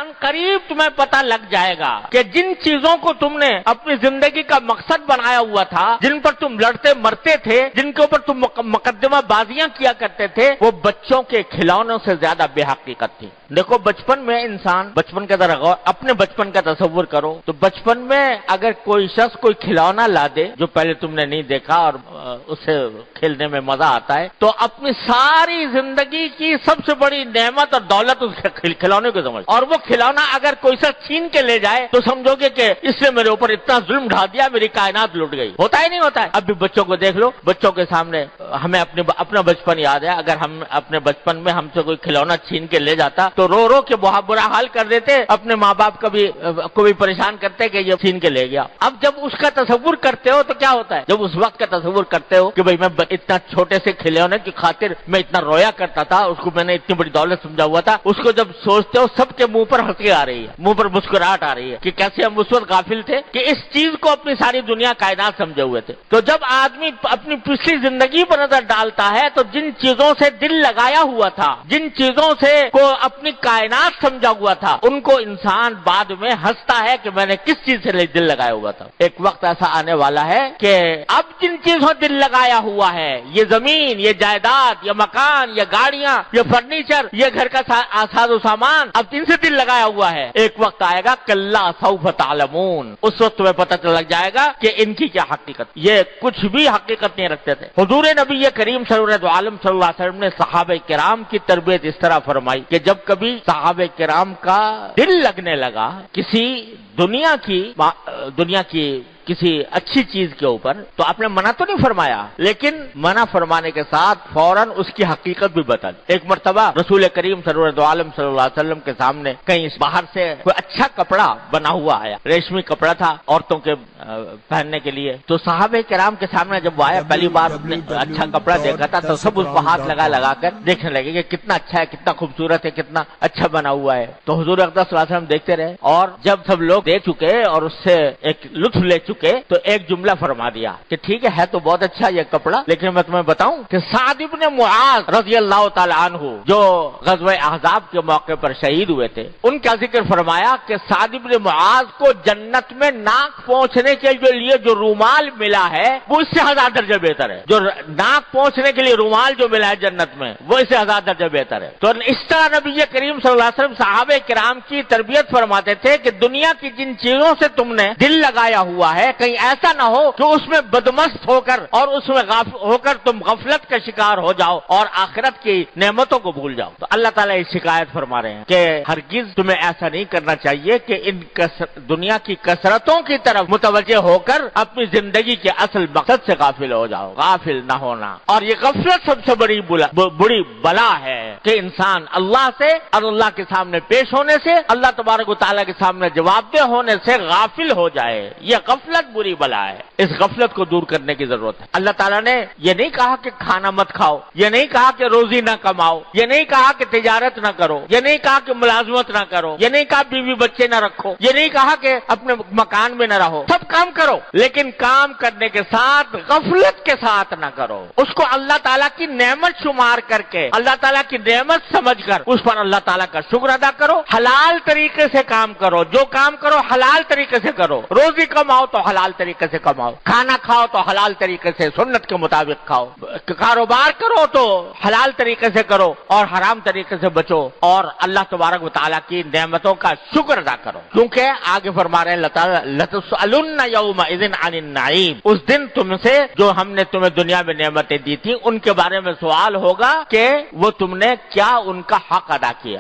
ان قریب تمہیں پتہ لگ جائے گا کہ جن چیزوں کو تم نے اپنی زندگی کا مقصد بنایا ہوا تھا، جن پر تم لڑتے مرتے تھے، جن کے اوپر تم مقدمہ بازیاں کیا کرتے تھے، وہ بچوں کے کھلونوں سے زیادہ بے حقیقت تھی۔ دیکھو بچپن میں انسان، بچپن کا ذرا غور، اپنے بچپن کا تصور کرو تو بچپن میں اگر کوئی شخص کوئی کھلونا لا دے جو پہلے تم نے نہیں دیکھا اور اسے کھیلنے میں مزہ آتا ہے، تو اپنی ساری زندگی کی سب سے بڑی نعمت اور دولت اس کھلونے کو سمجھ، اور وہ کھلونا اگر کوئی شخص چھین کے لے جائے تو سمجھو گے کہ اس نے میرے اوپر اتنا ظلم ڈھا دیا، میری کائنات لٹ گئی۔ ہوتا ہی نہیں ہوتا ہے۔ اب بھی بچوں کو دیکھ لو، بچوں کے سامنے ہمیں اپنا بچپن یاد ہے، اگر ہم اپنے بچپن میں ہم سے کوئی کھلونا چھین کے لے جاتا تو رو رو کے بہت برا حال کر دیتے، اپنے ماں باپ کو بھی پریشان کرتے کہ یہ چھین کے لے گیا۔ اب جب اس کا تصور کرتے ہو تو کیا ہوتا ہے؟ جب اس وقت کا تصور کرتے ہو کہ بھئی میں اتنا چھوٹے سے کھلونے کی خاطر میں اتنا رویا کرتا تھا، اس کو میں نے اتنی بڑی دولت سمجھا ہوا تھا، اس کو جب سوچتے ہو سب کے منہ پر ہنسی آ رہی ہے، منہ پر مسکراہٹ آ رہی ہے کہ کیسے ہم اس وقت غافل تھے کہ اس چیز کو اپنی ساری دنیا کائنات سمجھے ہوئے تھے۔ تو جب آدمی اپنی پچھلی زندگی پر نظر ڈالتا ہے تو جن چیزوں سے دل لگایا ہوا تھا، جن چیزوں سے کو اپنی کائنات سمجھا ہوا تھا، ان کو انسان بعد میں ہنستا ہے کہ میں نے کس چیز سے دل لگایا ہوا تھا۔ ایک وقت ایسا آنے والا ہے کہ اب جن چیزوں دل لگایا ہوا ہے، یہ زمین، یہ جائیداد، یہ مکان، یہ گاڑیاں، یہ فرنیچر، یہ گھر کا ساز و سامان، اب جن سے دل لگایا ہوا ہے، ایک وقت آئے گا کلا سوف تعلمون، اس وقت تمہیں پتہ لگ جائے گا کہ ان کی کیا حقیقت، یہ کچھ بھی حقیقت نہیں رکھتے تھے۔ حضور نبی کریم صلی اللہ علیہ وسلم نے صحابہ کرام کی تربیت اس طرح فرمائی کہ جب کبھی صحابہ کرام کا دل لگنے لگا کسی دنیا کی کسی اچھی چیز کے اوپر، تو آپ نے منع تو نہیں فرمایا، لیکن منع فرمانے کے ساتھ فوراً اس کی حقیقت بھی بتا دی۔ ایک مرتبہ رسول کریم صلی اللہ علیہ وسلم کے سامنے کہیں باہر سے کوئی اچھا کپڑا بنا ہوا آیا، ریشمی کپڑا تھا عورتوں کے پہننے کے لیے، تو صحابہ کرام کے سامنے جب وہ آیا، پہلی بار اس نے اچھا کپڑا دیکھا تھا تو سب اس کو ہاتھ لگا کر دیکھنے لگے کہ کتنا اچھا ہے، کتنا خوبصورت ہے، کتنا اچھا بنا ہوا ہے۔ تو حضور اقدس صلی اللہ علیہ وسلم دیکھتے رہے، اور جب سب لوگ دیکھ چکے اور اس سے ایک لطف لے چکے تو ایک جملہ فرما دیا کہ ٹھیک ہے تو بہت اچھا یہ کپڑا، لیکن میں تمہیں بتاؤں کہ سعد ابن معاذ رضی اللہ تعالی عنہ جو غزوہ احزاب کے موقع پر شہید ہوئے تھے، ان کا ذکر فرمایا کہ سعد ابن معاذ کو جنت میں ناک پہنچنے کے لیے جو رومال ملا ہے وہ اس سے 1000 درجے بہتر ہے۔ جو ناک پہنچنے کے لیے رومال جو ملا ہے جنت میں وہ اس سے 1000 درجے بہتر ہے۔ تو اس طرح نبی کریم صلی اللہ علیہ وسلم صحابہ کرام کی تربیت فرماتے تھے کہ دنیا کی جن چیزوں سے تم نے دل لگایا ہوا ہے، کہیں ایسا نہ ہو کہ اس میں بدمست ہو کر اور اس میں ہو کر تم غفلت کا شکار ہو جاؤ اور آخرت کی نعمتوں کو بھول جاؤ۔ تو اللہ تعالیٰ اس شکایت فرما رہے ہیں کہ ہرگز تمہیں ایسا نہیں کرنا چاہیے کہ ان دنیا کی کثرتوں کی طرف متوجہ ہو کر اپنی زندگی کے اصل مقصد سے غافل ہو جاؤ۔ غافل نہ ہونا، اور یہ غفلت سب سے بڑی بلا ہے کہ انسان اللہ سے اور اللہ کے سامنے پیش ہونے سے، اللہ تبارک و تعالیٰ کے سامنے جواب دہ ہونے سے غافل ہو جائے۔ یہ غفلت بری بلا ہے، اس غفلت کو دور کرنے کی ضرورت ہے۔ اللہ تعالیٰ نے یہ نہیں کہا کہ کھانا مت کھاؤ، یہ نہیں کہا کہ روزی نہ کماؤ، یہ نہیں کہا کہ تجارت نہ کرو، یہ نہیں کہا کہ ملازمت نہ کرو، یہ نہیں کہا بیوی بچے نہ رکھو، یہ نہیں کہا کہ اپنے مکان میں نہ رہو، سب کام کرو، لیکن کام کرنے کے ساتھ غفلت کے ساتھ نہ کرو۔ اس کو اللہ تعالیٰ کی نعمت شمار کر کے، اللہ تعالیٰ کی نعمت سمجھ کر اس پر اللہ تعالیٰ کا شکر ادا کرو، حلال طریقے سے کام کرو، جو کام کرو حلال طریقے سے کرو، روزی کماؤ تو حلال طریقے سے کماؤ، کھانا کھاؤ تو حلال طریقے سے سنت کے مطابق کھاؤ، کاروبار کرو تو حلال طریقے سے کرو اور حرام طریقے سے بچو، اور اللہ تبارک و تعالیٰ کی نعمتوں کا شکر ادا کرو، کیونکہ آگے فرما رہے ہیں اللہ تعالیٰ لَتُسْأَلُنَّ يَوْمَئِذٍ عَنِ النَّعِيمِ، اس دن تم سے جو ہم نے تمہیں دنیا میں نعمتیں دی تھی ان کے بارے میں سوال ہوگا کہ وہ تم نے کیا ان کا حق ادا کیا۔